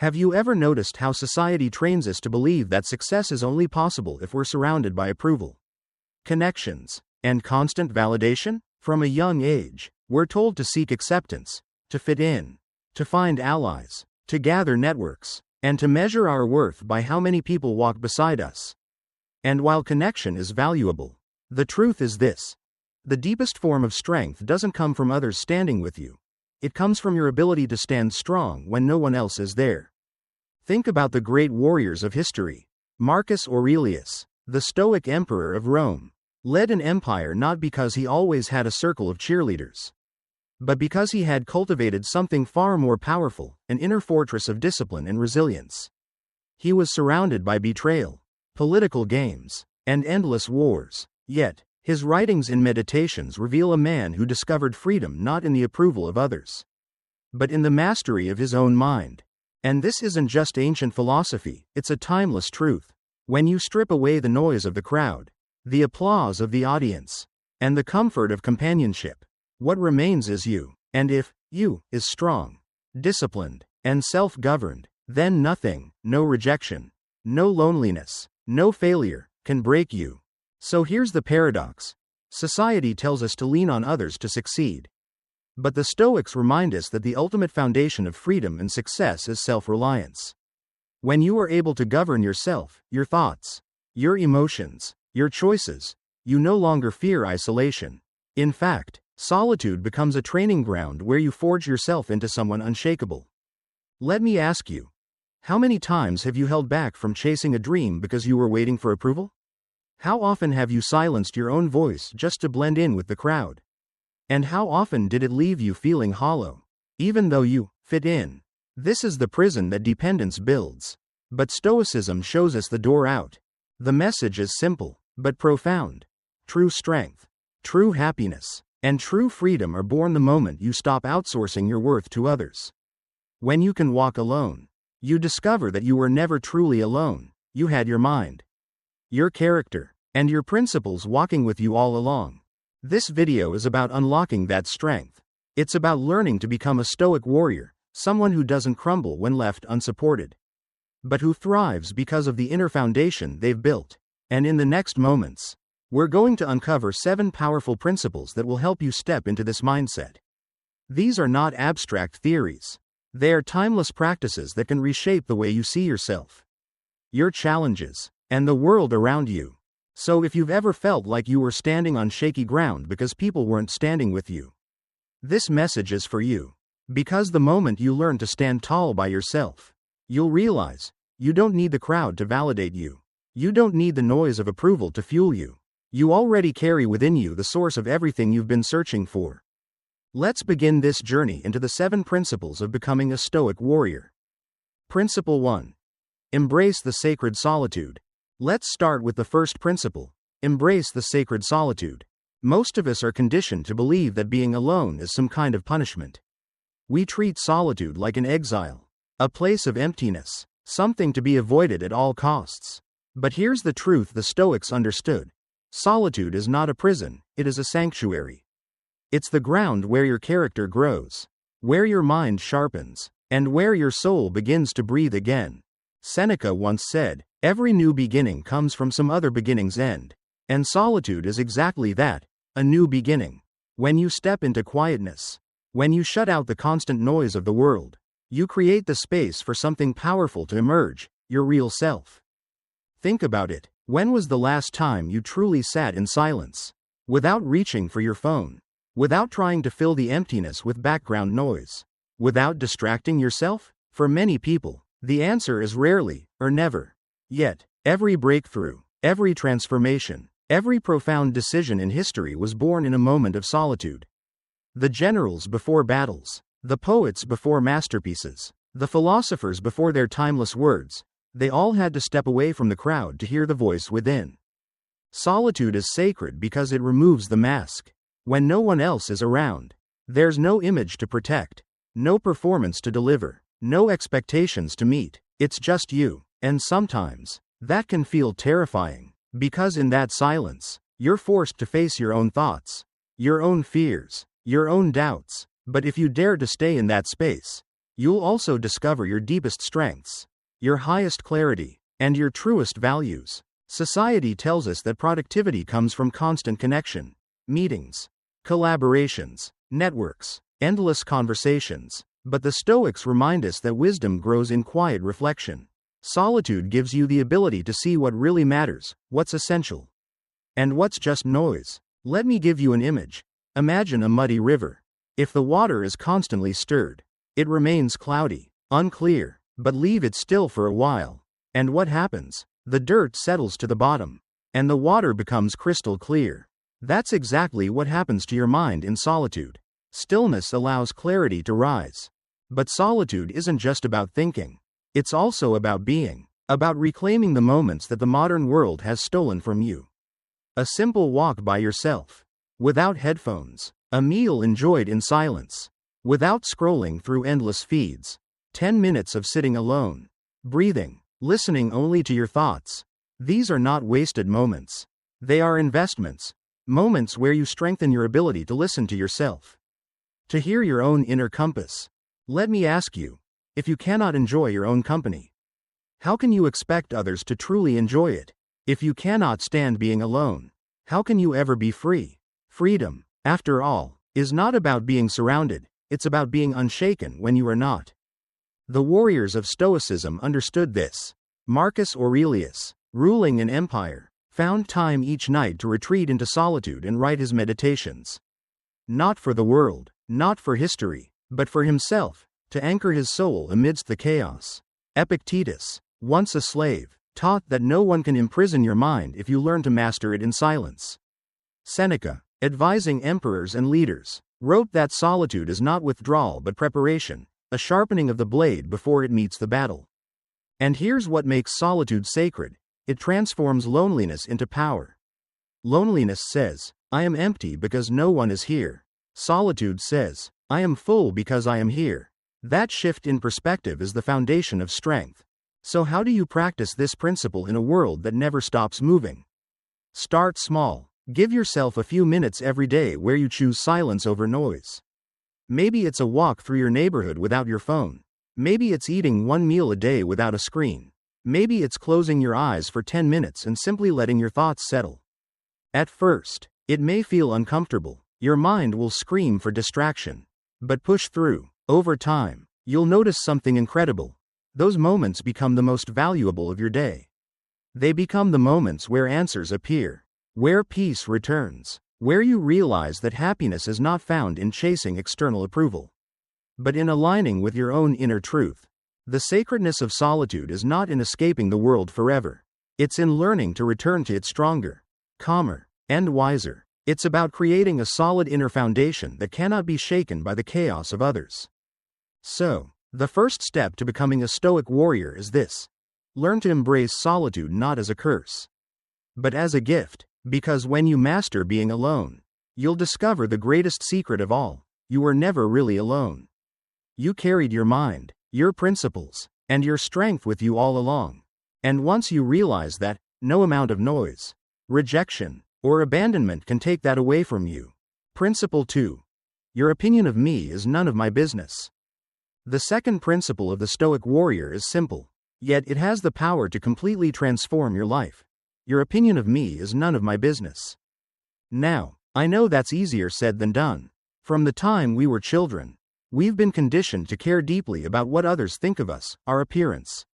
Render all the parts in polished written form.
Have you ever noticed how society trains us to believe that success is only possible if we're surrounded by approval, connections, and constant validation? From a young age, we're told to seek acceptance, to fit in, to find allies, to gather networks, and to measure our worth by how many people walk beside us. And while connection is valuable, the truth is this: the deepest form of strength doesn't come from others standing with you. It comes from your ability to stand strong when no one else is there. Think about the great warriors of history. Marcus Aurelius, the Stoic emperor of Rome, led an empire not because he always had a circle of cheerleaders, but because he had cultivated something far more powerful, an inner fortress of discipline and resilience. He was surrounded by betrayal, political games, and endless wars, yet his writings and meditations reveal a man who discovered freedom not in the approval of others, but in the mastery of his own mind. And this isn't just ancient philosophy, it's a timeless truth. When you strip away the noise of the crowd, the applause of the audience, and the comfort of companionship, what remains is you. And if you is strong, disciplined, and self-governed, then nothing, no rejection, no loneliness, no failure, can break you. So here's the paradox. Society tells us to lean on others to succeed. But the Stoics remind us that the ultimate foundation of freedom and success is self-reliance. When you are able to govern yourself, your thoughts, your emotions, your choices, you no longer fear isolation. In fact, solitude becomes a training ground where you forge yourself into someone unshakable. Let me ask you, how many times have you held back from chasing a dream because you were waiting for approval? How often have you silenced your own voice just to blend in with the crowd? And how often did it leave you feeling hollow, even though you fit in? This is the prison that dependence builds. But Stoicism shows us the door out. The message is simple, but profound. True strength, true happiness, and true freedom are born the moment you stop outsourcing your worth to others. When you can walk alone, you discover that you were never truly alone. You had your mind, your character, and your principles walking with you all along. This video is about unlocking that strength. It's about learning to become a Stoic warrior, someone who doesn't crumble when left unsupported, but who thrives because of the inner foundation they've built. And in the next moments, we're going to uncover 7 powerful principles that will help you step into this mindset. These are not abstract theories. They are timeless practices that can reshape the way you see yourself, your challenges, and the world around you. So if you've ever felt like you were standing on shaky ground because people weren't standing with you, this message is for you. Because the moment you learn to stand tall by yourself, you'll realize you don't need the crowd to validate you. You don't need the noise of approval to fuel you. You already carry within you the source of everything you've been searching for. Let's begin this journey into the 7 principles of becoming a Stoic warrior. Principle 1. Embrace the sacred solitude. Let's start with the first principle. Embrace the sacred solitude. Most of us are conditioned to believe that being alone is some kind of punishment. We treat solitude like an exile, a place of emptiness, something to be avoided at all costs. But here's the truth the Stoics understood. Solitude is not a prison, it is a sanctuary. It's the ground where your character grows, where your mind sharpens, and where your soul begins to breathe again. Seneca once said, "Every new beginning comes from some other beginning's end." And solitude is exactly that, a new beginning. When you step into quietness, when you shut out the constant noise of the world, you create the space for something powerful to emerge, your real self. Think about it. When was the last time you truly sat in silence, without reaching for your phone, without trying to fill the emptiness with background noise, without distracting yourself? For many people, the answer is rarely, or never. Yet, every breakthrough, every transformation, every profound decision in history was born in a moment of solitude. The generals before battles, the poets before masterpieces, the philosophers before their timeless words, they all had to step away from the crowd to hear the voice within. Solitude is sacred because it removes the mask. When no one else is around, there's no image to protect, no performance to deliver, no expectations to meet. It's just you. And sometimes, that can feel terrifying, because in that silence, you're forced to face your own thoughts, your own fears, your own doubts. But if you dare to stay in that space, You'll also discover your deepest strengths, your highest clarity, and your truest values. Society tells us that productivity comes from constant connection, meetings, collaborations, networks, endless conversations. But the Stoics remind us that wisdom grows in quiet reflection. Solitude gives you the ability to see what really matters, what's essential, and what's just noise. Let me give you an image. Imagine a muddy river. If the water is constantly stirred, it remains cloudy, unclear, but leave it still for a while. And what happens? The dirt settles to the bottom, and the water becomes crystal clear. That's exactly what happens to your mind in solitude. Stillness allows clarity to rise. But solitude isn't just about thinking. It's also about being, about reclaiming the moments that the modern world has stolen from you. A simple walk by yourself, without headphones, a meal enjoyed in silence, without scrolling through endless feeds, 10 minutes of sitting alone, breathing, listening only to your thoughts. These are not wasted moments. They are investments, moments where you strengthen your ability to listen to yourself, to hear your own inner compass. Let me ask you, if you cannot enjoy your own company, how can you expect others to truly enjoy it? If you cannot stand being alone, how can you ever be free? Freedom, after all, is not about being surrounded, it's about being unshaken when you are not. The warriors of Stoicism understood this. Marcus Aurelius, ruling an empire, found time each night to retreat into solitude and write his meditations. Not for the world, not for history, but for himself, to anchor his soul amidst the chaos. Epictetus, once a slave, taught that no one can imprison your mind if you learn to master it in silence. Seneca, advising emperors and leaders, wrote that solitude is not withdrawal but preparation, a sharpening of the blade before it meets the battle. And here's what makes solitude sacred: it transforms loneliness into power. Loneliness says, I am empty because no one is here. Solitude says, I am full because I am here. That shift in perspective is the foundation of strength. So how do you practice this principle in a world that never stops moving? Start small. Give yourself a few minutes every day where you choose silence over noise. Maybe it's a walk through your neighborhood without your phone. Maybe it's eating one meal a day without a screen. Maybe it's closing your eyes for 10 minutes and simply letting your thoughts settle. At first, it may feel uncomfortable. Your mind will scream for distraction. But push through. Over time, you'll notice something incredible. Those moments become the most valuable of your day. They become the moments where answers appear, where peace returns, where you realize that happiness is not found in chasing external approval, but in aligning with your own inner truth. The sacredness of solitude is not in escaping the world forever. It's in learning to return to it stronger, calmer, and wiser. It's about creating a solid inner foundation that cannot be shaken by the chaos of others. So, the first step to becoming a Stoic warrior is this: learn to embrace solitude not as a curse, but as a gift, because when you master being alone, you'll discover the greatest secret of all: you were never really alone. You carried your mind, your principles, and your strength with you all along. And once you realize that, no amount of noise, rejection, or abandonment can take that away from you. Principle 2. Your opinion of me is none of my business. The second principle of the Stoic warrior is simple, yet it has the power to completely transform your life. Your opinion of me is none of my business. Now, I know that's easier said than done. From the time we were children, we've been conditioned to care deeply about what others think of us, our appearance,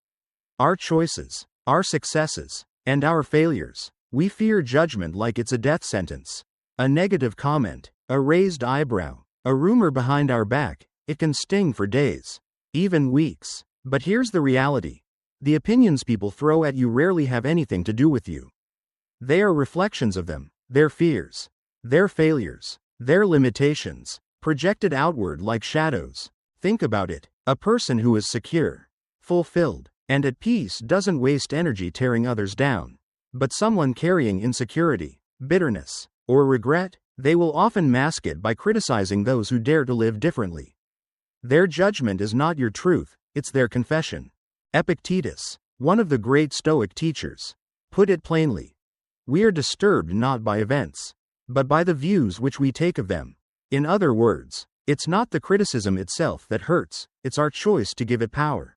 our choices, our successes, and our failures. We fear judgment like it's a death sentence. A negative comment, a raised eyebrow, a rumor behind our back, it can sting for days, even weeks. But here's the reality: the opinions people throw at you rarely have anything to do with you. They are reflections of them, their fears, their failures, their limitations, projected outward like shadows. Think about it. A person who is secure, fulfilled, and at peace doesn't waste energy tearing others down. But someone carrying insecurity, bitterness, or regret, they will often mask it by criticizing those who dare to live differently. Their judgment is not your truth, it's their confession. Epictetus, one of the great Stoic teachers, put it plainly: we are disturbed not by events, but by the views which we take of them. In other words, It's not the criticism itself that hurts, it's our choice to give it power.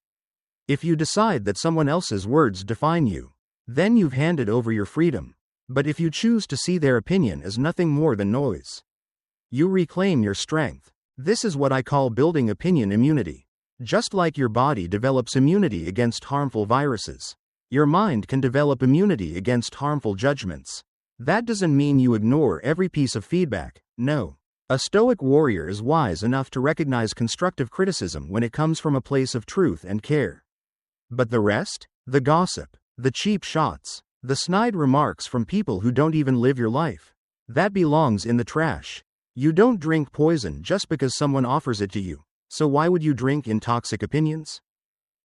If you decide that someone else's words define you, then you've handed over your freedom. But if you choose to see their opinion as nothing more than noise, you reclaim your strength. This is what I call building opinion immunity. Just like your body develops immunity against harmful viruses, your mind can develop immunity against harmful judgments. That doesn't mean you ignore every piece of feedback, no. A Stoic warrior is wise enough to recognize constructive criticism when it comes from a place of truth and care. But the rest? The gossip, the cheap shots, the snide remarks from people who don't even live your life, that belongs in the trash. You don't drink poison just because someone offers it to you, so why would you drink in toxic opinions?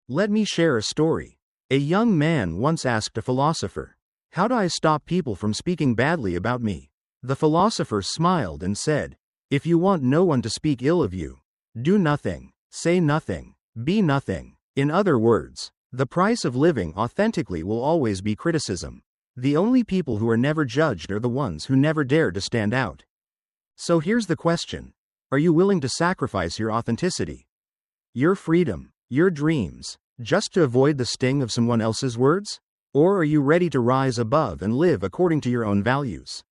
Let me share a story. A young man once asked a philosopher, "How do I stop people from speaking badly about me?" The philosopher smiled and said, "If you want no one to speak ill of you, do nothing, say nothing, be nothing." In other words, the price of living authentically will always be criticism. The only people who are never judged are the ones who never dare to stand out. So here's the question. Are you willing to sacrifice your authenticity, your freedom, your dreams, just to avoid the sting of someone else's words? Or are you ready to rise above and live according to your own values,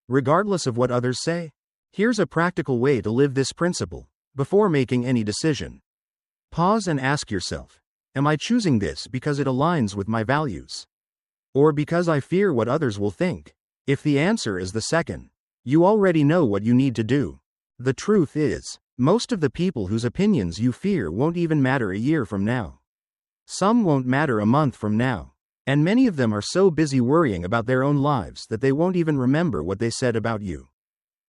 regardless of what others say? Here's a practical way to live this principle. Before making any decision, pause and ask yourself, am I choosing this because it aligns with my values? Or because I fear what others will think? If the answer is the second, you already know what you need to do. The truth is, most of the people whose opinions you fear won't even matter a year from now. Some won't matter a month from now. And many of them are so busy worrying about their own lives that they won't even remember what they said about you.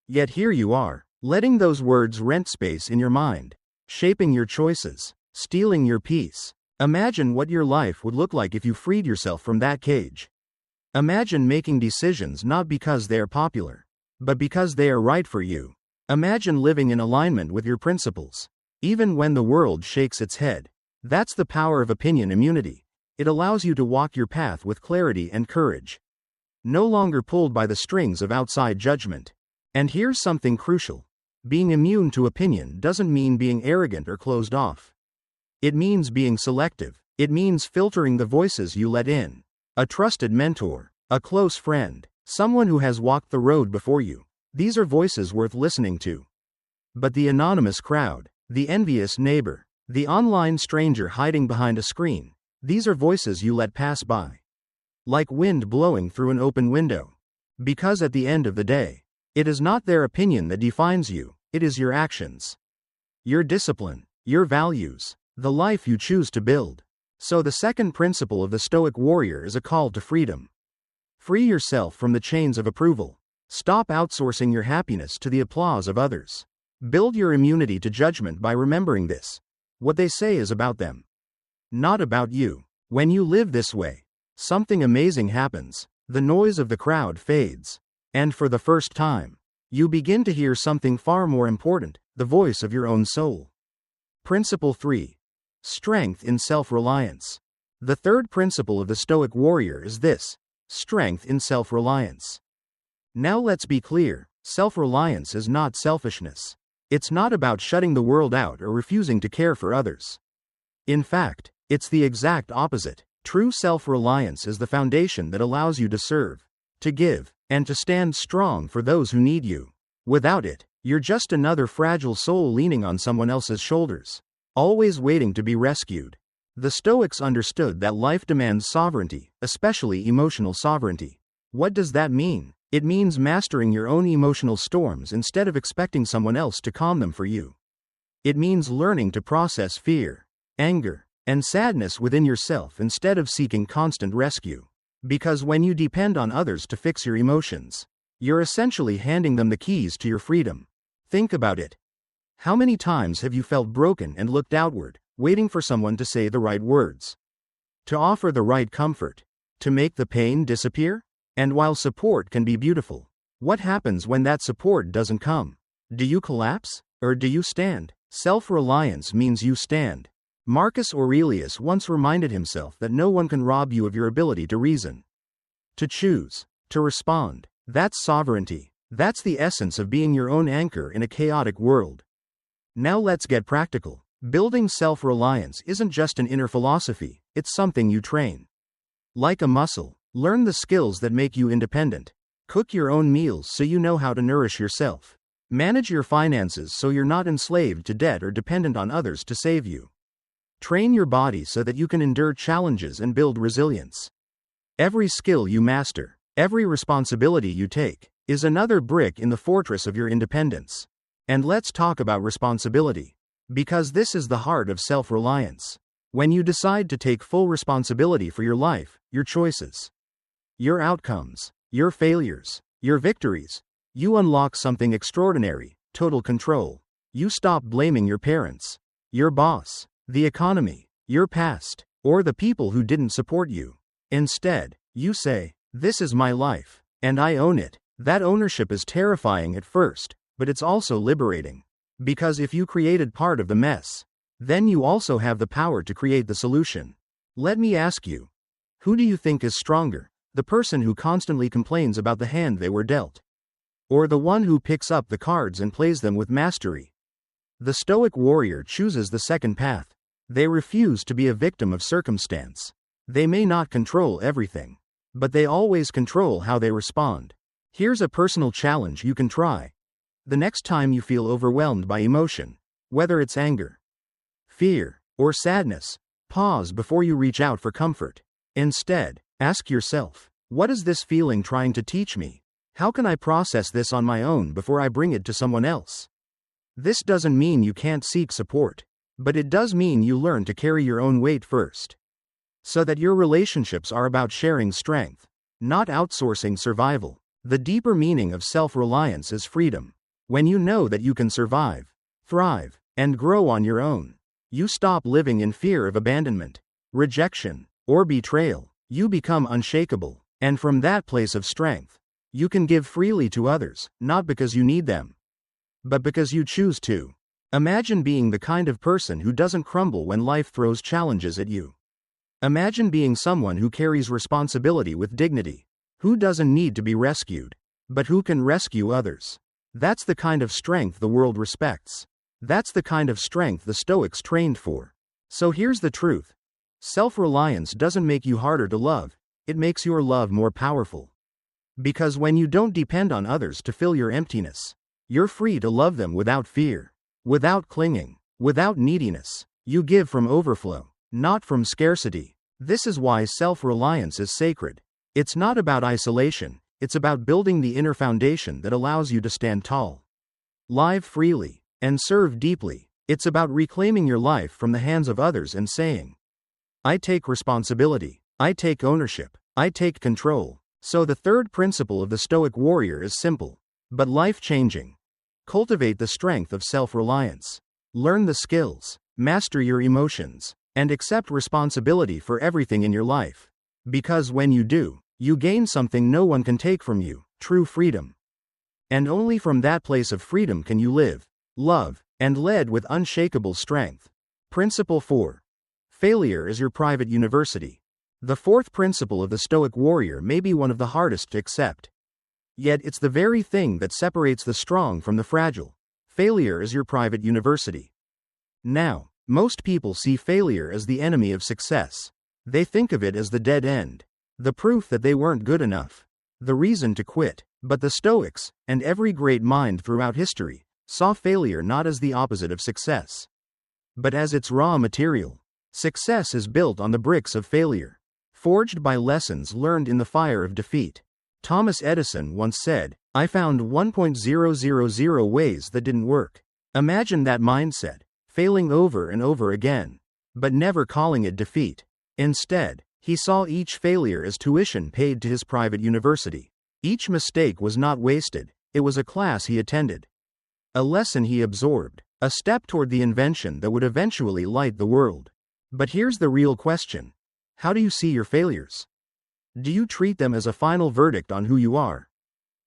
Yet here you are, letting those words rent space in your mind, shaping your choices, stealing your peace. Imagine what your life would look like if you freed yourself from that cage. Imagine making decisions not because they are popular, but because they are right for you. Imagine living in alignment with your principles, even when the world shakes its head. That's the power of opinion immunity. It allows you to walk your path with clarity and courage, no longer pulled by the strings of outside judgment. And here's something crucial. Being immune to opinion doesn't mean being arrogant or closed off. It means being selective. It means filtering the voices you let in. A trusted mentor, a close friend, someone who has walked the road before you. These are voices worth listening to. But the anonymous crowd, the envious neighbor, the online stranger hiding behind a screen, these are voices you let pass by, like wind blowing through an open window. Because at the end of the day, it is not their opinion that defines you, it is your actions, your discipline, your values, the life you choose to build. So the second principle of the Stoic Warrior is a call to freedom. Free yourself from the chains of approval. Stop outsourcing your happiness to the applause of others. Build your immunity to judgment by remembering this. What they say is about them, not about you. When you live this way, something amazing happens. The noise of the crowd fades. And for the first time, you begin to hear something far more important, the voice of your own soul. Principle 3. Strength in self-reliance. The third principle of the Stoic Warrior is this: strength in self-reliance. Now let's be clear, self-reliance is not selfishness. It's not about shutting the world out or refusing to care for others. In fact, it's the exact opposite. True self-reliance is the foundation that allows you to serve, to give, and to stand strong for those who need you. Without it, you're just another fragile soul leaning on someone else's shoulders, always waiting to be rescued. The Stoics understood that life demands sovereignty, especially emotional sovereignty. What does that mean? It means mastering your own emotional storms instead of expecting someone else to calm them for you. It means learning to process fear, anger, and sadness within yourself instead of seeking constant rescue. Because when you depend on others to fix your emotions, you're essentially handing them the keys to your freedom. Think about it. How many times have you felt broken and looked outward, waiting for someone to say the right words, to offer the right comfort, to make the pain disappear? And while support can be beautiful, what happens when that support doesn't come? Do you collapse? Or do you stand? Self-reliance means you stand. Marcus Aurelius once reminded himself that no one can rob you of your ability to reason, to choose, to respond. That's sovereignty. That's the essence of being your own anchor in a chaotic world. Now let's get practical. Building self-reliance isn't just an inner philosophy, it's something you train. Like a muscle, learn the skills that make you independent. Cook your own meals so you know how to nourish yourself. Manage your finances so you're not enslaved to debt or dependent on others to save you. Train your body so that you can endure challenges and build resilience. Every skill you master, every responsibility you take, is another brick in the fortress of your independence. And let's talk about responsibility. Because this is the heart of self-reliance. When you decide to take full responsibility for your life, your choices, your outcomes, your failures, your victories, you unlock something extraordinary: total control. You stop blaming your parents, your boss, the economy, your past, or the people who didn't support you. Instead, you say, "This is my life, and I own it." That ownership is terrifying at first, but it's also liberating. Because if you created part of the mess, then you also have the power to create the solution. Let me ask you, who do you think is stronger? The person who constantly complains about the hand they were dealt? Or the one who picks up the cards and plays them with mastery? The Stoic Warrior chooses the second path. They refuse to be a victim of circumstance. They may not control everything, but they always control how they respond. Here's a personal challenge you can try. The next time you feel overwhelmed by emotion, whether it's anger, fear, or sadness, pause before you reach out for comfort. Instead, ask yourself, what is this feeling trying to teach me? How can I process this on my own before I bring it to someone else? This doesn't mean you can't seek support, but it does mean you learn to carry your own weight first. So that your relationships are about sharing strength, not outsourcing survival. The deeper meaning of self-reliance is freedom. When you know that you can survive, thrive, and grow on your own, you stop living in fear of abandonment, rejection, or betrayal. You become unshakable, and from that place of strength, you can give freely to others, not because you need them, but because you choose to. Imagine being the kind of person who doesn't crumble when life throws challenges at you. Imagine being someone who carries responsibility with dignity, who doesn't need to be rescued, but who can rescue others. That's the kind of strength the world respects. That's the kind of strength the Stoics trained for. So here's the truth. Self-reliance doesn't make you harder to love, it makes your love more powerful. Because when you don't depend on others to fill your emptiness, you're free to love them without fear, without clinging, without neediness. You give from overflow, not from scarcity. This is why self-reliance is sacred. It's not about isolation. It's about building the inner foundation that allows you to stand tall, live freely, and serve deeply. It's about reclaiming your life from the hands of others and saying, I take responsibility, I take ownership, I take control. So the third principle of the Stoic Warrior is simple, but life-changing. Cultivate the strength of self-reliance. Learn the skills, master your emotions, and accept responsibility for everything in your life. Because when you do, you gain something no one can take from you: true freedom. And only from that place of freedom can you live, love, and lead with unshakable strength. Principle 4. Failure is your private university. The fourth principle of the Stoic Warrior may be one of the hardest to accept. Yet it's the very thing that separates the strong from the fragile. Failure is your private university. Now, most people see failure as the enemy of success. They think of it as the dead end, the proof that they weren't good enough, the reason to quit. But the Stoics, and every great mind throughout history, saw failure not as the opposite of success, but as its raw material. Success is built on the bricks of failure, forged by lessons learned in the fire of defeat. Thomas Edison once said, I found 1,000 ways that didn't work. Imagine that mindset, failing over and over again, but never calling it defeat. Instead, he saw each failure as tuition paid to his private university. Each mistake was not wasted, it was a class he attended, a lesson he absorbed, a step toward the invention that would eventually light the world. But here's the real question. How do you see your failures? Do you treat them as a final verdict on who you are?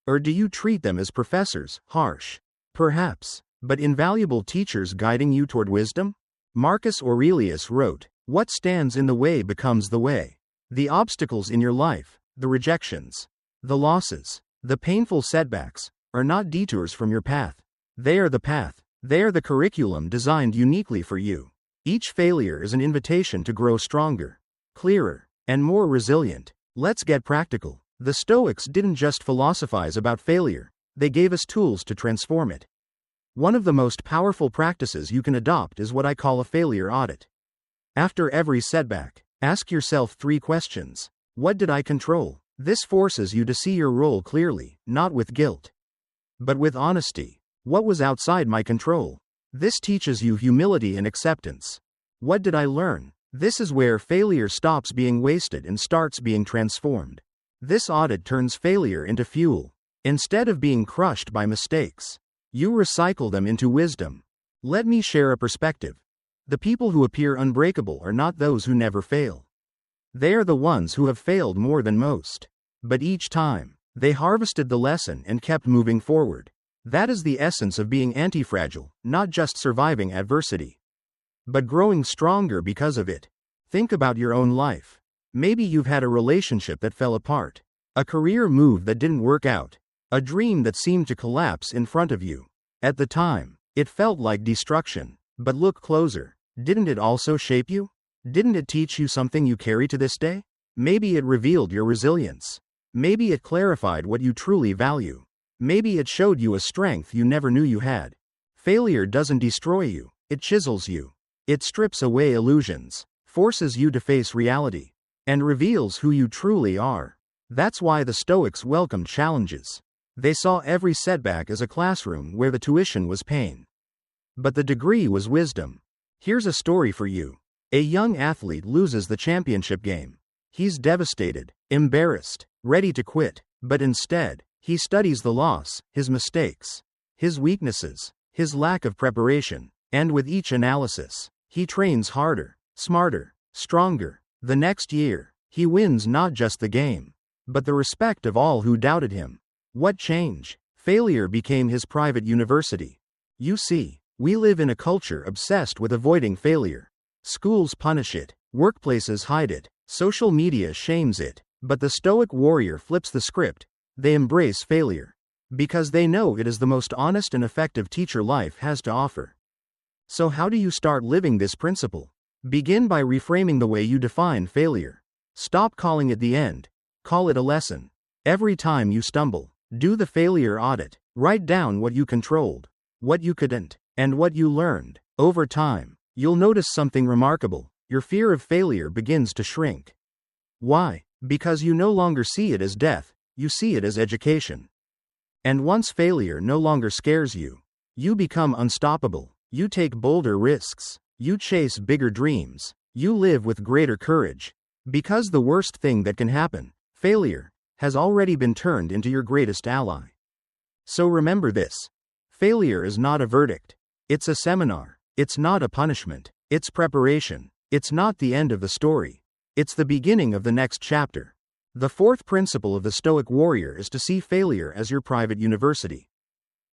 Or do you treat them as professors, harsh, perhaps, but invaluable teachers guiding you toward wisdom? Marcus Aurelius wrote, What stands in the way becomes the way. The obstacles in your life, the rejections, the losses, the painful setbacks, are not detours from your path. They are the path. They're the curriculum designed uniquely for you. Each failure is an invitation to grow stronger, clearer, and more resilient. Let's get practical. The Stoics didn't just philosophize about failure, they gave us tools to transform it. One of the most powerful practices you can adopt is what I call a failure audit. After every setback, ask yourself 3 questions. What did I control? This forces you to see your role clearly, not with guilt, but with honesty. What was outside my control? This teaches you humility and acceptance. What did I learn? This is where failure stops being wasted and starts being transformed. This audit turns failure into fuel. Instead of being crushed by mistakes, you recycle them into wisdom. Let me share a perspective. The people who appear unbreakable are not those who never fail. They are the ones who have failed more than most. But each time, they harvested the lesson and kept moving forward. That is the essence of being anti-fragile, not just surviving adversity, but growing stronger because of it. Think about your own life. Maybe you've had a relationship that fell apart, a career move that didn't work out, a dream that seemed to collapse in front of you. At the time, it felt like destruction. But look closer. Didn't it also shape you? Didn't it teach you something you carry to this day? Maybe it revealed your resilience. Maybe it clarified what you truly value. Maybe it showed you a strength you never knew you had. Failure doesn't destroy you, it chisels you. It strips away illusions, forces you to face reality, and reveals who you truly are. That's why the Stoics welcomed challenges. They saw every setback as a classroom where the tuition was pain, but the degree was wisdom. Here's a story for you. A young athlete loses the championship game. He's devastated, embarrassed, ready to quit, but instead, he studies the loss, his mistakes, his weaknesses, his lack of preparation, and with each analysis, he trains harder, smarter, stronger. The next year, he wins not just the game, but the respect of all who doubted him. What change? Failure became his private university. You see, we live in a culture obsessed with avoiding failure. Schools punish it, workplaces hide it, social media shames it, but the Stoic Warrior flips the script. They embrace failure because they know it is the most honest and effective teacher life has to offer. So how do you start living this principle? Begin by reframing the way you define failure. Stop calling it the end. Call it a lesson. Every time you stumble, do the failure audit. Write down what you controlled, what you couldn't, and what you learned. Over time, you'll notice something remarkable. Your fear of failure begins to shrink. Why? Because you no longer see it as death, you see it as education. And once failure no longer scares you, you become unstoppable. You take bolder risks. You chase bigger dreams. You live with greater courage. Because the worst thing that can happen, failure, has already been turned into your greatest ally. So remember this. Failure is not a verdict. It's a seminar. It's not a punishment. It's preparation. It's not the end of the story. It's the beginning of the next chapter. The 4th principle of the Stoic Warrior is to see failure as your private university.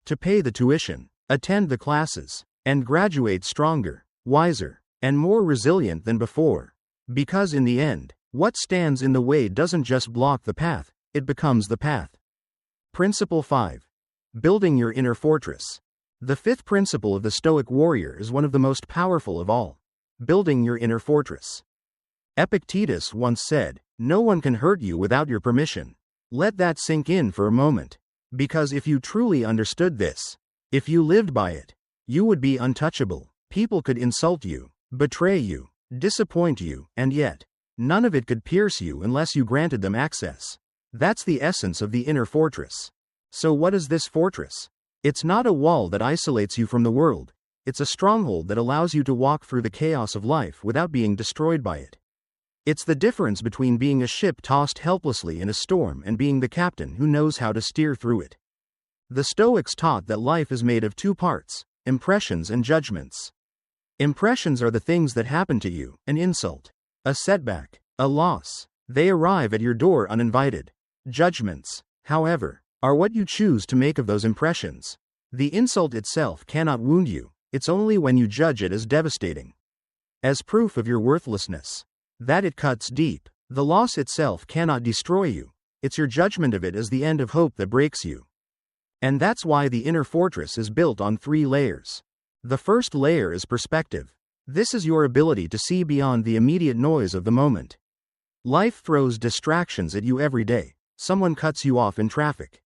To pay the tuition, attend the classes, and graduate stronger, wiser, and more resilient than before. Because in the end, what stands in the way doesn't just block the path, it becomes the path. Principle 5. Building your inner fortress. The 5th principle of the Stoic Warrior is one of the most powerful of all. Building your inner fortress. Epictetus once said, "No one can hurt you without your permission." Let that sink in for a moment. Because if you truly understood this, if you lived by it, you would be untouchable. People could insult you, betray you, disappoint you, and yet, none of it could pierce you unless you granted them access. That's the essence of the inner fortress. So what is this fortress? It's not a wall that isolates you from the world. It's a stronghold that allows you to walk through the chaos of life without being destroyed by it. It's the difference between being a ship tossed helplessly in a storm and being the captain who knows how to steer through it. The Stoics taught that life is made of 2 parts, impressions and judgments. Impressions are the things that happen to you, an insult, a setback, a loss. They arrive at your door uninvited. Judgments, however, are what you choose to make of those impressions. The insult itself cannot wound you, it's only when you judge it as devastating, as proof of your worthlessness, that it cuts deep. The loss itself cannot destroy you, it's your judgment of it as the end of hope that breaks you. And that's why the inner fortress is built on 3 layers. The first layer is perspective. This is your ability to see beyond the immediate noise of the moment. Life throws distractions at you every day. Someone cuts you off in traffic.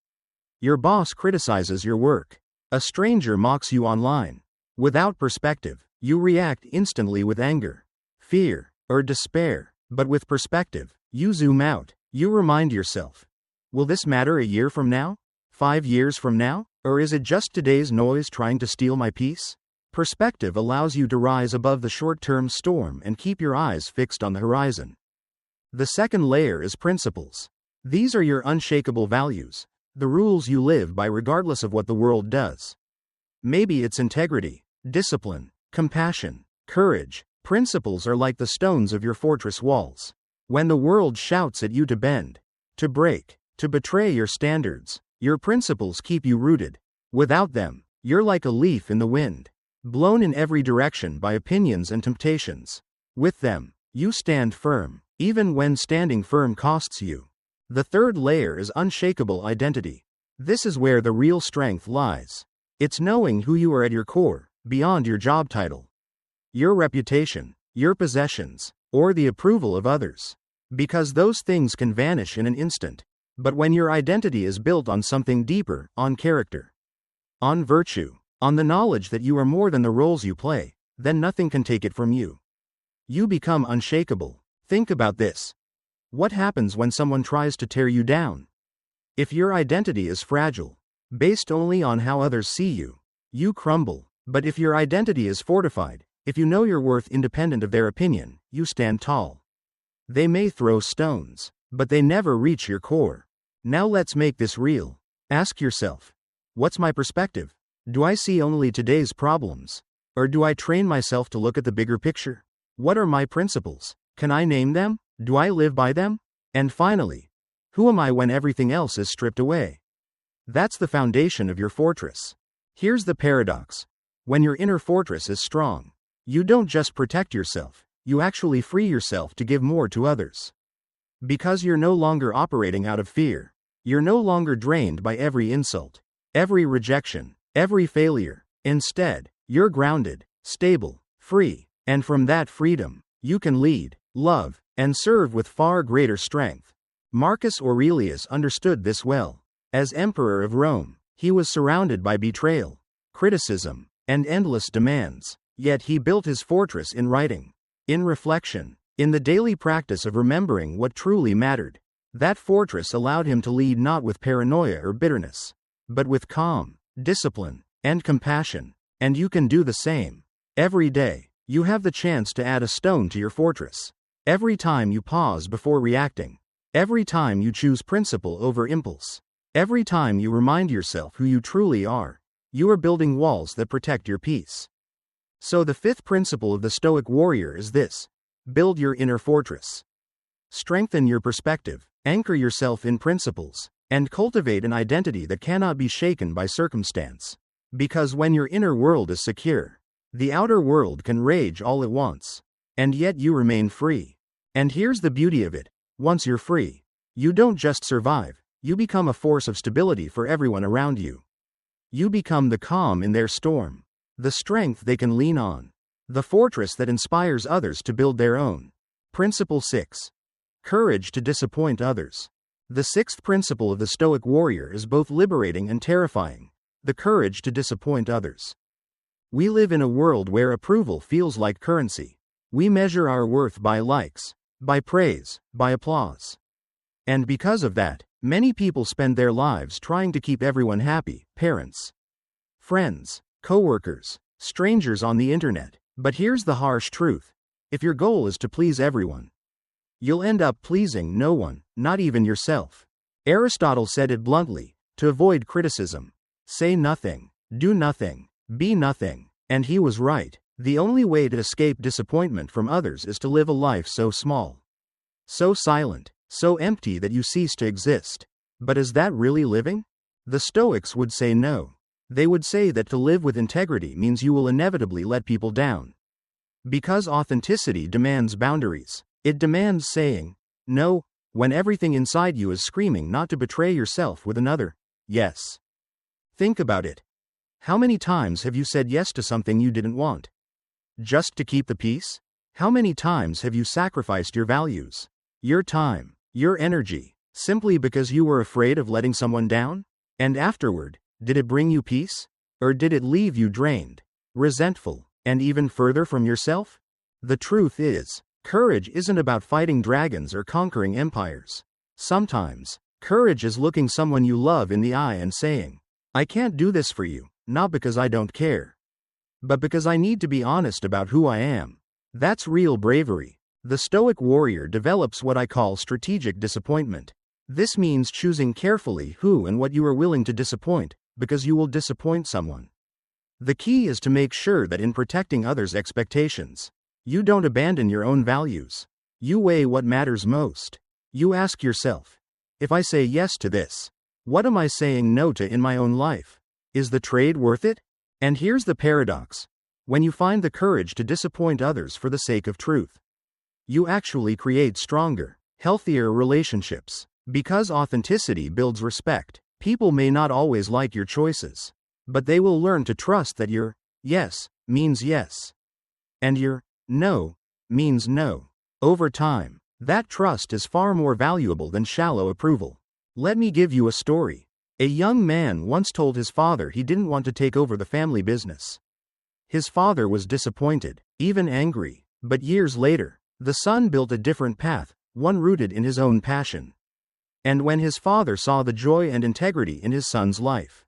Your boss criticizes your work. A stranger mocks you online. Without perspective, you react instantly with anger, fear, or despair. But with perspective, you zoom out. You remind yourself, will this matter a year from now? 5 years from now? Or is it just today's noise trying to steal my peace? Perspective allows you to rise above the short-term storm and keep your eyes fixed on the horizon. The second layer is principles. These are your unshakable values, the rules you live by regardless of what the world does. Maybe it's integrity, discipline, compassion, courage. Principles are like the stones of your fortress walls. When the world shouts at you to bend, to break, to betray your standards, your principles keep you rooted. Without them, you're like a leaf in the wind, blown in every direction by opinions and temptations. With them, you stand firm, even when standing firm costs you. The third layer is unshakable identity. This is where the real strength lies. It's knowing who you are at your core, beyond your job title, your reputation, your possessions, or the approval of others. Because those things can vanish in an instant. But when your identity is built on something deeper, on character, on virtue, on the knowledge that you are more than the roles you play, then nothing can take it from you. You become unshakable. Think about this. What happens when someone tries to tear you down? If your identity is fragile, based only on how others see you, you crumble. But if your identity is fortified, if you know your worth independent of their opinion, you stand tall. They may throw stones, but they never reach your core. Now let's make this real. Ask yourself, what's my perspective? Do I see only today's problems? Or do I train myself to look at the bigger picture? What are my principles? Can I name them? Do I live by them? And finally, who am I when everything else is stripped away? That's the foundation of your fortress. Here's the paradox. When your inner fortress is strong, you don't just protect yourself, you actually free yourself to give more to others. Because you're no longer operating out of fear. You're no longer drained by every insult, every rejection, every failure. Instead, you're grounded, stable, free, and from that freedom, you can lead, love, and serve with far greater strength. Marcus Aurelius understood this well. As emperor of Rome, he was surrounded by betrayal, criticism, and endless demands. Yet he built his fortress in writing, in reflection, in the daily practice of remembering what truly mattered. That fortress allowed him to lead not with paranoia or bitterness, but with calm, discipline, and compassion. And you can do the same. Every day, you have the chance to add a stone to your fortress. Every time you pause before reacting. Every time you choose principle over impulse. Every time you remind yourself who you truly are. You are building walls that protect your peace. So the fifth principle of the Stoic Warrior is this. Build your inner fortress. Strengthen your perspective, anchor yourself in principles, and cultivate an identity that cannot be shaken by circumstance. Because when your inner world is secure, the outer world can rage all it wants. And yet you remain free. And here's the beauty of it. Once you're free, you don't just survive, you become a force of stability for everyone around you. You become the calm in their storm, the strength they can lean on, the fortress that inspires others to build their own. Principle 6. Courage to disappoint others. The sixth principle of the Stoic Warrior is both liberating and terrifying. The courage to disappoint others. We live in a world where approval feels like currency. We measure our worth by likes, by praise, by applause. And because of that, many people spend their lives trying to keep everyone happy, parents, friends, coworkers, strangers on the internet. But here's the harsh truth. If your goal is to please everyone, you'll end up pleasing no one, not even yourself. Aristotle said it bluntly, to avoid criticism, say nothing, do nothing, be nothing. And he was right. The only way to escape disappointment from others is to live a life so small, so silent, so empty that you cease to exist. But is that really living? The Stoics would say no. They would say that to live with integrity means you will inevitably let people down. Because authenticity demands boundaries. It demands saying no when everything inside you is screaming not to betray yourself with another. Yes. Think about it. How many times have you said yes to something you didn't want? Just to keep the peace? How many times have you sacrificed your values, your time, your energy, simply because you were afraid of letting someone down? And afterward, did it bring you peace? Or did it leave you drained, resentful, and even further from yourself? The truth is, courage isn't about fighting dragons or conquering empires. Sometimes, courage is looking someone you love in the eye and saying, I can't do this for you, not because I don't care, but because I need to be honest about who I am. That's real bravery. The Stoic Warrior develops what I call strategic disappointment. This means choosing carefully who and what you are willing to disappoint, because you will disappoint someone. The key is to make sure that in protecting others' expectations, you don't abandon your own values. You weigh what matters most. You ask yourself, if I say yes to this, what am I saying no to in my own life? Is the trade worth it? And here's the paradox. When you find the courage to disappoint others for the sake of truth, you actually create stronger, healthier relationships. Because authenticity builds respect, people may not always like your choices, but they will learn to trust that your yes means yes, and your no means no. Over time, that trust is far more valuable than shallow approval. Let me give you a story. A young man once told his father he didn't want to take over the family business. His father was disappointed, even angry, but years later, the son built a different path, one rooted in his own passion. And when his father saw the joy and integrity in his son's life,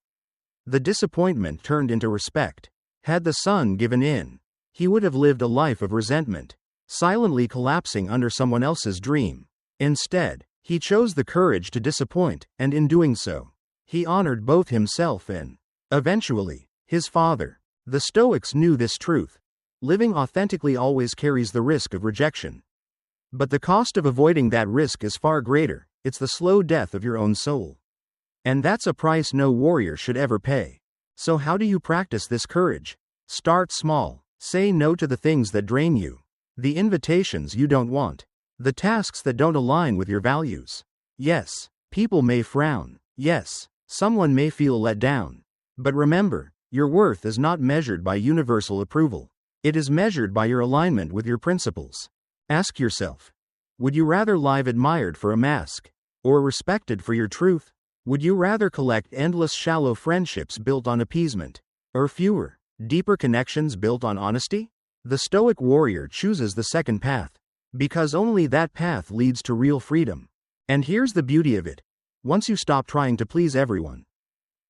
the disappointment turned into respect. Had the son given in, he would have lived a life of resentment, silently collapsing under someone else's dream. Instead, he chose the courage to disappoint, and in doing so, he honored both himself and, eventually, his father. The Stoics knew this truth. Living authentically always carries the risk of rejection. But the cost of avoiding that risk is far greater. It's the slow death of your own soul. And that's a price no warrior should ever pay. So how do you practice this courage? Start small. Say no to the things that drain you, the invitations you don't want, the tasks that don't align with your values. Yes, people may frown. Yes, someone may feel let down. But remember, your worth is not measured by universal approval. It is measured by your alignment with your principles. Ask yourself, would you rather live admired for a mask, or respected for your truth? Would you rather collect endless shallow friendships built on appeasement, or fewer, deeper connections built on honesty? The Stoic Warrior chooses the second path, because only that path leads to real freedom. And here's the beauty of it. Once you stop trying to please everyone,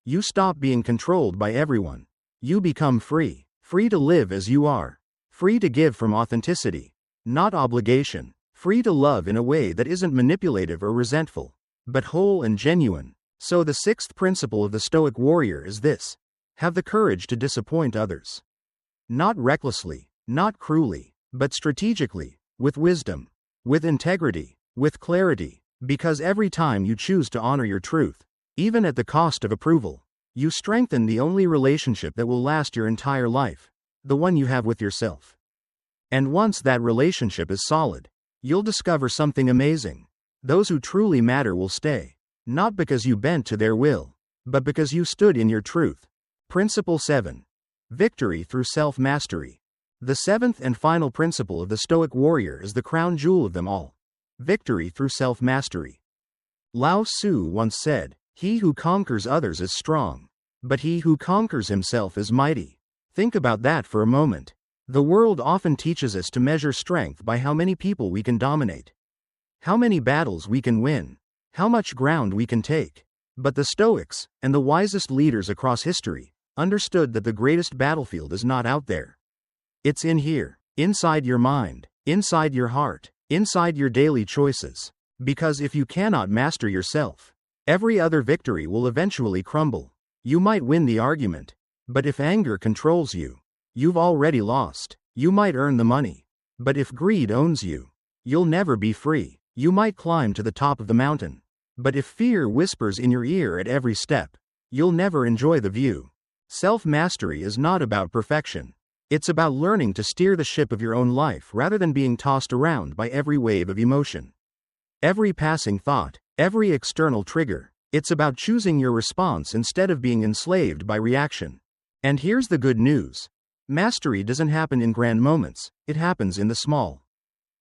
you stop being controlled by everyone. You become free, free to live as you are, free to give from authenticity, not obligation, free to love in a way that isn't manipulative or resentful, but whole and genuine. So the sixth principle of the Stoic Warrior is this: have the courage to disappoint others. Not recklessly, not cruelly, but strategically, with wisdom, with integrity, with clarity, because every time you choose to honor your truth, even at the cost of approval, you strengthen the only relationship that will last your entire life, the one you have with yourself. And once that relationship is solid, you'll discover something amazing. Those who truly matter will stay, not because you bent to their will, but because you stood in your truth. Principle 7. Victory through self-mastery. The seventh and final principle of the Stoic Warrior is the crown jewel of them all. Victory through self-mastery. Lao Tzu once said, "He who conquers others is strong, but he who conquers himself is mighty." Think about that for a moment. The world often teaches us to measure strength by how many people we can dominate, how many battles we can win, how much ground we can take. But the Stoics, and the wisest leaders across history, understood that the greatest battlefield is not out there. It's in here, inside your mind, inside your heart, inside your daily choices. Because if you cannot master yourself, every other victory will eventually crumble. You might win the argument, but if anger controls you, you've already lost. You might earn the money, but if greed owns you, you'll never be free. You might climb to the top of the mountain, but if fear whispers in your ear at every step, you'll never enjoy the view. Self-mastery is not about perfection. It's about learning to steer the ship of your own life rather than being tossed around by every wave of emotion, every passing thought, every external trigger. It's about choosing your response instead of being enslaved by reaction. And here's the good news. Mastery doesn't happen in grand moments, it happens in the small,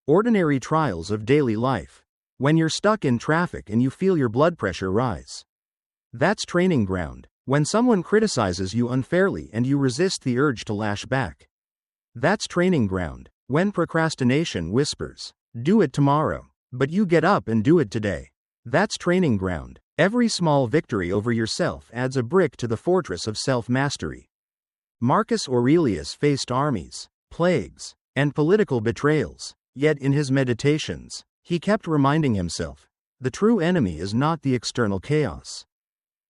ordinary trials of daily life. When you're stuck in traffic and you feel your blood pressure rise. That's training ground. When someone criticizes you unfairly and you resist the urge to lash back. That's training ground. When procrastination whispers, "Do it tomorrow," but you get up and do it today. That's training ground. Every small victory over yourself adds a brick to the fortress of self-mastery. Marcus Aurelius faced armies, plagues, and political betrayals, yet in his meditations, he kept reminding himself, the true enemy is not the external chaos,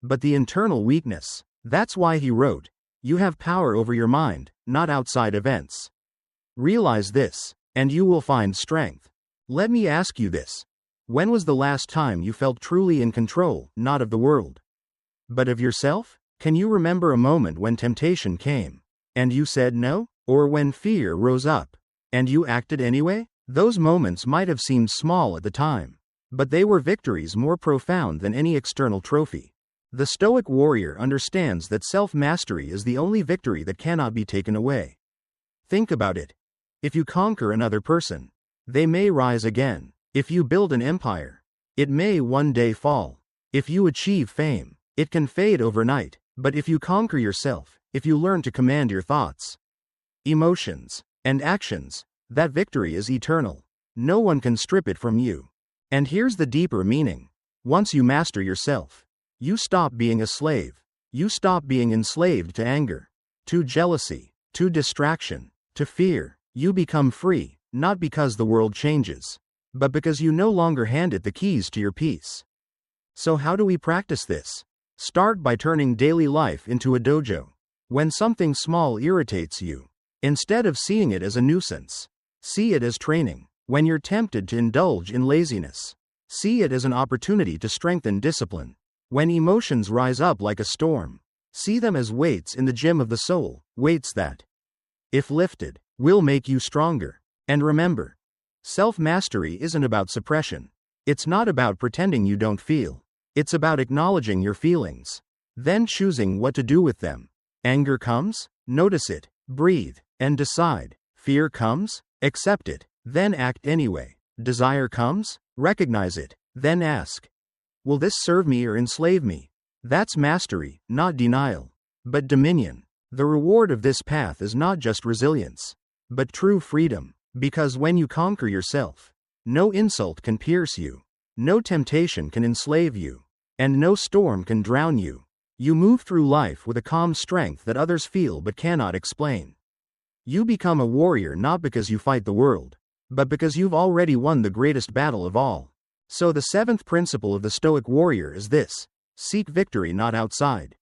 but the internal weakness. That's why he wrote, "You have power over your mind, not outside events. Realize this, and you will find strength." Let me ask you this. When was the last time you felt truly in control, not of the world, but of yourself? Can you remember a moment when temptation came, and you said no? Or when fear rose up, and you acted anyway? Those moments might have seemed small at the time, but they were victories more profound than any external trophy. The Stoic Warrior understands that self-mastery is the only victory that cannot be taken away. Think about it. If you conquer another person, they may rise again. If you build an empire, it may one day fall. If you achieve fame, it can fade overnight. But if you conquer yourself, if you learn to command your thoughts, emotions, and actions, that victory is eternal. No one can strip it from you. And here's the deeper meaning. Once you master yourself, you stop being a slave. You stop being enslaved to anger, to jealousy, to distraction, to fear. You become free, not because the world changes, but because you no longer hand it the keys to your peace. So how do we practice this? Start by turning daily life into a dojo. When something small irritates you, instead of seeing it as a nuisance, see it as training. When you're tempted to indulge in laziness, see it as an opportunity to strengthen discipline. When emotions rise up like a storm, see them as weights in the gym of the soul, weights that, if lifted, will make you stronger. And remember, self-mastery isn't about suppression. It's not about pretending you don't feel. It's about acknowledging your feelings, then choosing what to do with them. Anger comes? Notice it, breathe, and decide. Fear comes? Accept it, then act anyway. Desire comes? Recognize it, then ask, will this serve me or enslave me? That's mastery, not denial, but dominion. The reward of this path is not just resilience, but true freedom. Because when you conquer yourself, no insult can pierce you. No temptation can enslave you, and no storm can drown you. You move through life with a calm strength that others feel but cannot explain. You become a warrior not because you fight the world, but because you've already won the greatest battle of all. So the seventh principle of the Stoic Warrior is this: seek victory not outside,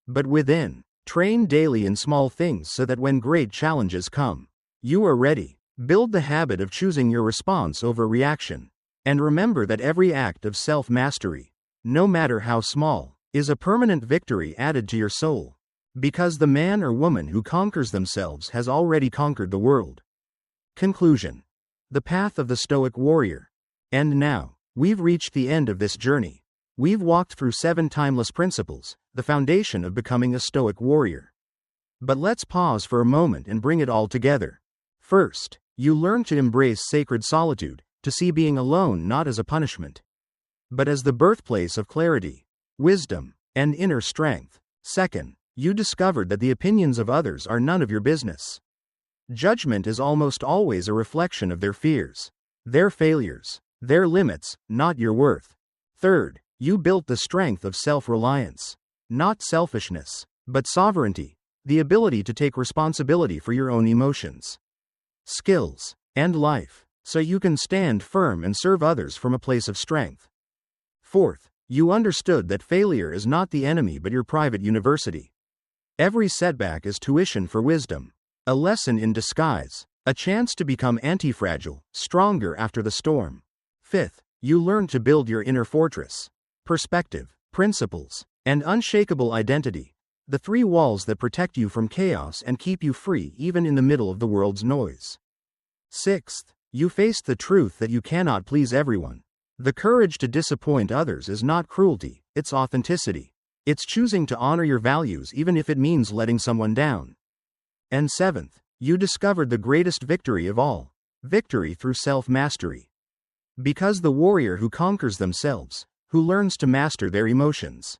but within. Train daily in small things so that when great challenges come, you are ready. Build the habit of choosing your response over reaction. And remember that every act of self-mastery, no matter how small, is a permanent victory added to your soul. Because the man or woman who conquers themselves has already conquered the world. Conclusion. The path of the Stoic Warrior. And now, we've reached the end of this journey. We've walked through 7 timeless principles, the foundation of becoming a Stoic warrior. But let's pause for a moment and bring it all together. First, you learn to embrace sacred solitude, to see being alone not as a punishment, but as the birthplace of clarity, wisdom, and inner strength. Second, you discovered that the opinions of others are none of your business. Judgment is almost always a reflection of their fears, their failures, their limits, not your worth. Third, you built the strength of self-reliance, not selfishness, but sovereignty, the ability to take responsibility for your own emotions, skills, and life, so you can stand firm and serve others from a place of strength. Fourth, you understood that failure is not the enemy but your private university. Every setback is tuition for wisdom, a lesson in disguise, a chance to become anti-fragile, stronger after the storm. Fifth, you learned to build your inner fortress, perspective, principles, and unshakable identity, the 3 walls that protect you from chaos and keep you free even in the middle of the world's noise. Sixth, you faced the truth that you cannot please everyone. The courage to disappoint others is not cruelty, it's authenticity. It's choosing to honor your values even if it means letting someone down. And seventh, you discovered the greatest victory of all. Victory through self-mastery. Because the warrior who conquers themselves, who learns to master their emotions,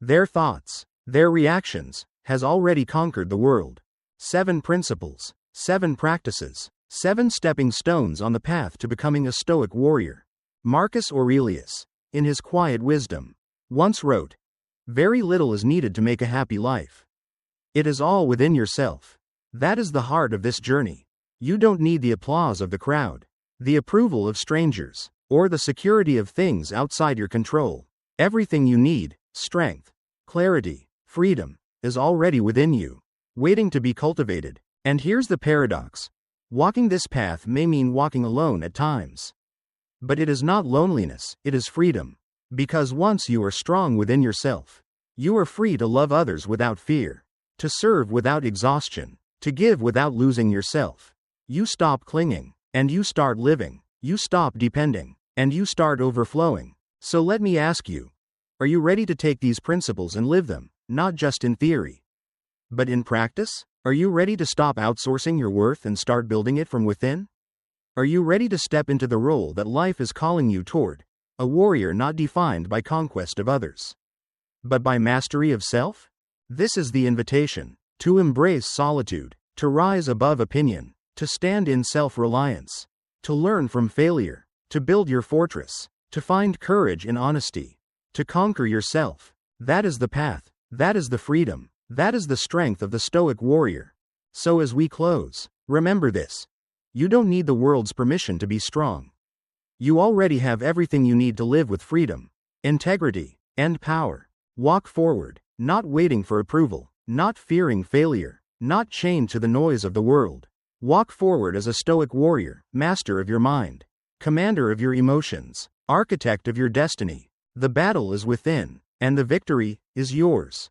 their thoughts, their reactions, has already conquered the world. 7 principles, 7 practices, 7 stepping stones on the path to becoming a Stoic warrior. Marcus Aurelius, in his quiet wisdom, once wrote, "Very little is needed to make a happy life. It is all within yourself." That is the heart of this journey. You don't need the applause of the crowd, the approval of strangers, or the security of things outside your control. Everything you need, strength, clarity, freedom, is already within you, waiting to be cultivated. And here's the paradox. Walking this path may mean walking alone at times. But it is not loneliness, it is freedom. Because once you are strong within yourself, you are free to love others without fear, to serve without exhaustion, to give without losing yourself. You stop clinging, and you start living. You stop depending, and you start overflowing. So let me ask you, are you ready to take these principles and live them, not just in theory, but in practice? Are you ready to stop outsourcing your worth and start building it from within? Are you ready to step into the role that life is calling you toward? A warrior not defined by conquest of others, but by mastery of self? This is the invitation, to embrace solitude, to rise above opinion, to stand in self-reliance, to learn from failure, to build your fortress, to find courage in honesty, to conquer yourself. That is the path, that is the freedom, that is the strength of the Stoic warrior. So as we close, remember this. You don't need the world's permission to be strong. You already have everything you need to live with freedom, integrity, and power. Walk forward, not waiting for approval, not fearing failure, not chained to the noise of the world. Walk forward as a Stoic warrior, master of your mind, commander of your emotions, architect of your destiny. The battle is within, and the victory is yours.